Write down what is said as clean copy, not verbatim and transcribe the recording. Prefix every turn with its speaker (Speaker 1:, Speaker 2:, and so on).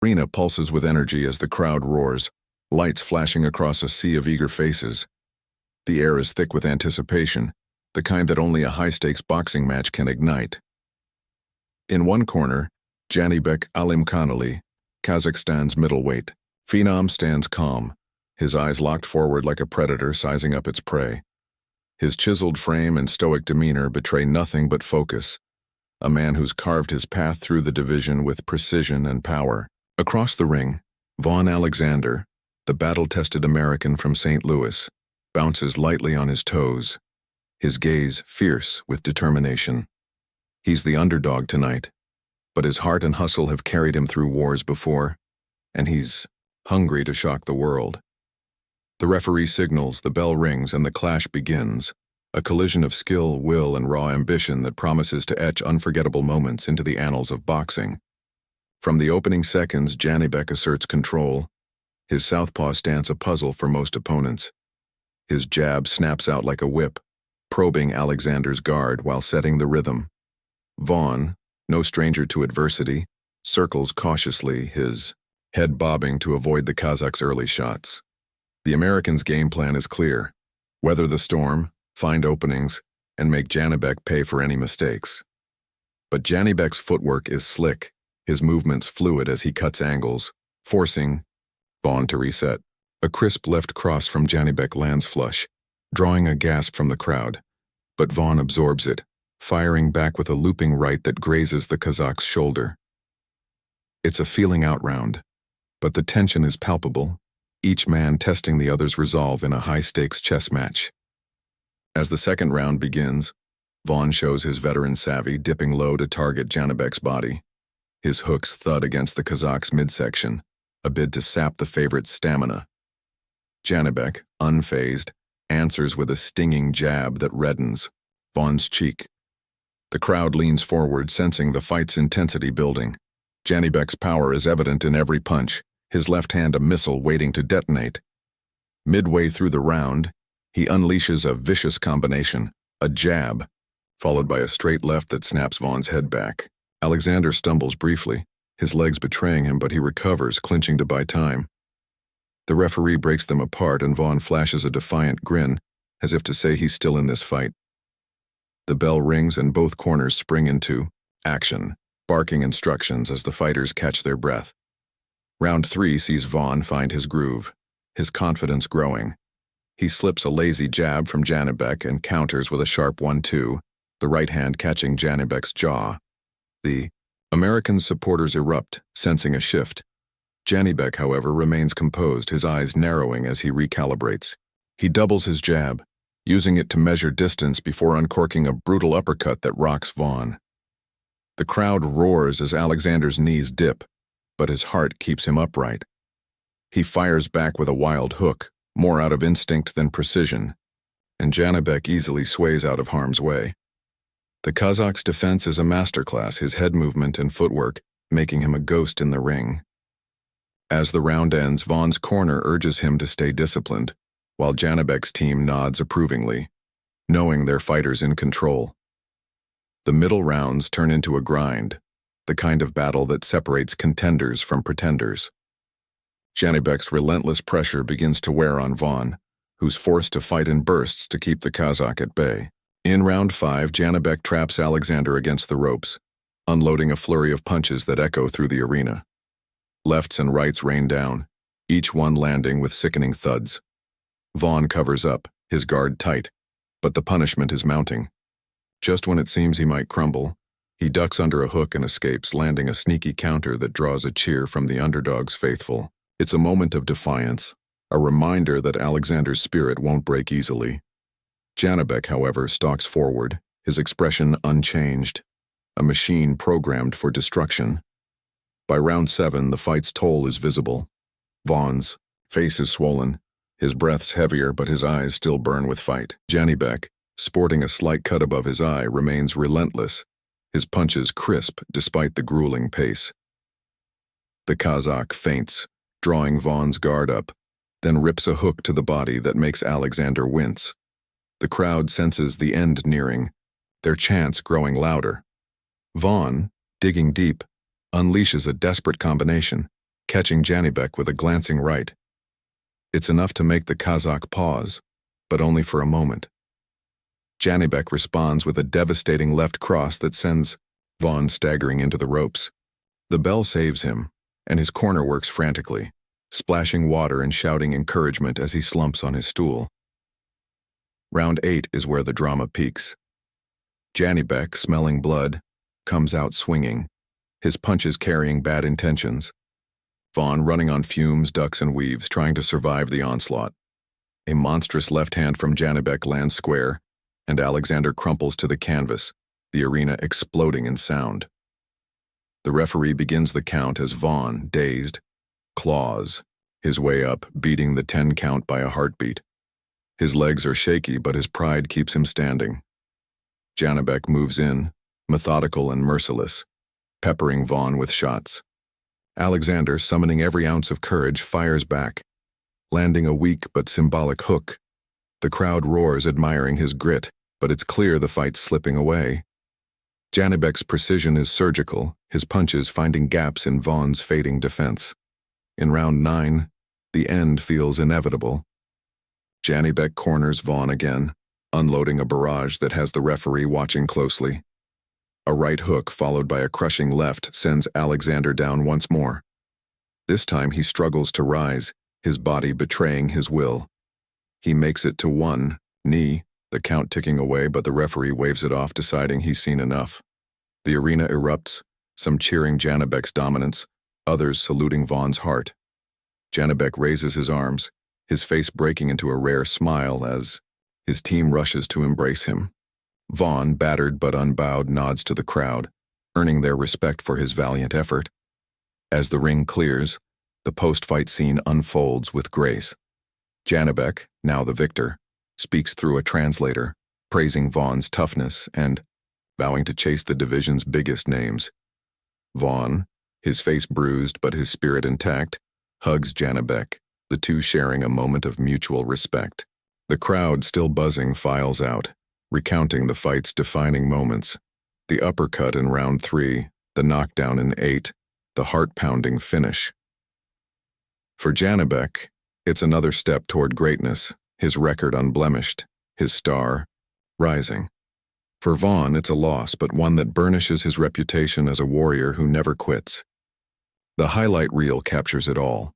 Speaker 1: Arena pulses with energy as the crowd roars, lights flashing across a sea of eager faces. The air is thick with anticipation, the kind that only a high-stakes boxing match can ignite. In one corner, JANIBEK ALIMKHANULY, Kazakhstan's middleweight. Phenom stands calm, his eyes locked forward like a predator sizing up its prey. His chiseled frame and stoic demeanor betray nothing but focus, a man who's carved his path through the division with precision and power. Across the ring, Vaughn Alexander, the battle-tested American from St. Louis, bounces lightly on his toes, his gaze fierce with determination. He's the underdog tonight, but his heart and hustle have carried him through wars before, and he's hungry to shock the world. The referee signals, the bell rings, and the clash begins, a collision of skill, will, and raw ambition that promises to etch unforgettable moments into the annals of boxing. From the opening seconds, JANIBEK asserts control, his southpaw stance a puzzle for most opponents. His jab snaps out like a whip, probing Alexander's guard while setting the rhythm. Vaughn, no stranger to adversity, circles cautiously, his head bobbing to avoid the Kazakh's early shots. The American's game plan is clear: weather the storm, find openings, and make JANIBEK pay for any mistakes. But JANIBEK's footwork is slick, his movements fluid as he cuts angles, forcing Vaughn to reset. A crisp left cross from JANIBEK lands flush, drawing a gasp from the crowd. But Vaughn absorbs it, firing back with a looping right that grazes the Kazakh's shoulder. It's a feeling-out round, but the tension is palpable, each man testing the other's resolve in a high-stakes chess match. As the second round begins, Vaughn shows his veteran savvy, dipping low to target JANIBEK's body. His hooks thud against the Kazakh's midsection, a bid to sap the favorite's stamina. JANIBEK, unfazed, answers with a stinging jab that reddens Vaughn's cheek. The crowd leans forward, sensing the fight's intensity building. JANIBEK's power is evident in every punch, his left hand a missile waiting to detonate. Midway through the round, he unleashes a vicious combination, a jab, followed by a straight left that snaps Vaughn's head back. Alexander stumbles briefly, his legs betraying him, but he recovers, clinching to buy time. The referee breaks them apart, and Vaughn flashes a defiant grin, as if to say he's still in this fight. The bell rings and both corners spring into action, barking instructions as the fighters catch their breath. Round 3 sees Vaughn find his groove, his confidence growing. He slips a lazy jab from JANIBEK and counters with a sharp 1-2, the right hand catching JANIBEK's jaw. The American supporters erupt, sensing a shift. JANIBEK, however, remains composed, his eyes narrowing as he recalibrates. He doubles his jab, using it to measure distance before uncorking a brutal uppercut that rocks Vaughn. The crowd roars as Alexander's knees dip, but his heart keeps him upright. He fires back with a wild hook, more out of instinct than precision, and JANIBEK easily sways out of harm's way. The Kazakh's defense is a masterclass, his head movement and footwork making him a ghost in the ring. As the round ends, Vaughn's corner urges him to stay disciplined, while JANIBEK's team nods approvingly, knowing their fighter's in control. The middle rounds turn into a grind, the kind of battle that separates contenders from pretenders. JANIBEK's relentless pressure begins to wear on Vaughn, who's forced to fight in bursts to keep the Kazakh at bay. In round 5, JANIBEK traps Alexander against the ropes, unloading a flurry of punches that echo through the arena. Lefts and rights rain down, each one landing with sickening thuds. Vaughn covers up, his guard tight, but the punishment is mounting. Just when it seems he might crumble, he ducks under a hook and escapes, landing a sneaky counter that draws a cheer from the underdog's faithful. It's a moment of defiance, a reminder that Alexander's spirit won't break easily. JANIBEK, however, stalks forward, his expression unchanged, a machine programmed for destruction. By round 7, the fight's toll is visible. Vaughn's face is swollen, his breath's heavier, but his eyes still burn with fight. JANIBEK, sporting a slight cut above his eye, remains relentless, his punches crisp despite the grueling pace. The Kazakh feints, drawing Vaughn's guard up, then rips a hook to the body that makes Alexander wince. The crowd senses the end nearing, their chants growing louder. Vaughn, digging deep, unleashes a desperate combination, catching JANIBEK with a glancing right. It's enough to make the Kazakh pause, but only for a moment. JANIBEK responds with a devastating left cross that sends VAUGHN staggering into the ropes. The bell saves him, and his corner works frantically, splashing water and shouting encouragement as he slumps on his stool. Round 8 is where the drama peaks. JANIBEK, smelling blood, comes out swinging, his punches carrying bad intentions. VAUGHN running on fumes, ducks and weaves, trying to survive the onslaught. A monstrous left hand from JANIBEK lands square, and Alexander crumples to the canvas, the arena exploding in sound. The referee begins the count as VAUGHN, dazed, claws his way up, beating the 10 count by a heartbeat. His legs are shaky, but his pride keeps him standing. JANIBEK moves in, methodical and merciless, peppering VAUGHN with shots. Alexander, summoning every ounce of courage, fires back, landing a weak but symbolic hook. The crowd roars, admiring his grit, but it's clear the fight's slipping away. JANIBEK's precision is surgical, his punches finding gaps in VAUGHN's fading defense. In round 9, the end feels inevitable. JANIBEK corners VAUGHN again, unloading a barrage that has the referee watching closely. A right hook followed by a crushing left sends Alexander down once more. This time he struggles to rise, his body betraying his will. He makes it to 1 knee, the count ticking away, but the referee waves it off, deciding he's seen enough. The arena erupts, some cheering JANIBEK's dominance, others saluting VAUGHN's heart. JANIBEK raises his arms, his face breaking into a rare smile as his team rushes to embrace him. VAUGHN, battered but unbowed, nods to the crowd, earning their respect for his valiant effort. As the ring clears, the post-fight scene unfolds with grace. JANIBEK, now the victor, speaks through a translator, praising VAUGHN's toughness and vowing to chase the division's biggest names. VAUGHN, his face bruised but his spirit intact, hugs JANIBEK, the two sharing a moment of mutual respect. The crowd, still buzzing, files out, recounting the fight's defining moments. The uppercut in round 3, the knockdown in 8, the heart-pounding finish. For JANIBEK, it's another step toward greatness, his record unblemished, his star rising. For VAUGHN, it's a loss, but one that burnishes his reputation as a warrior who never quits. The highlight reel captures it all.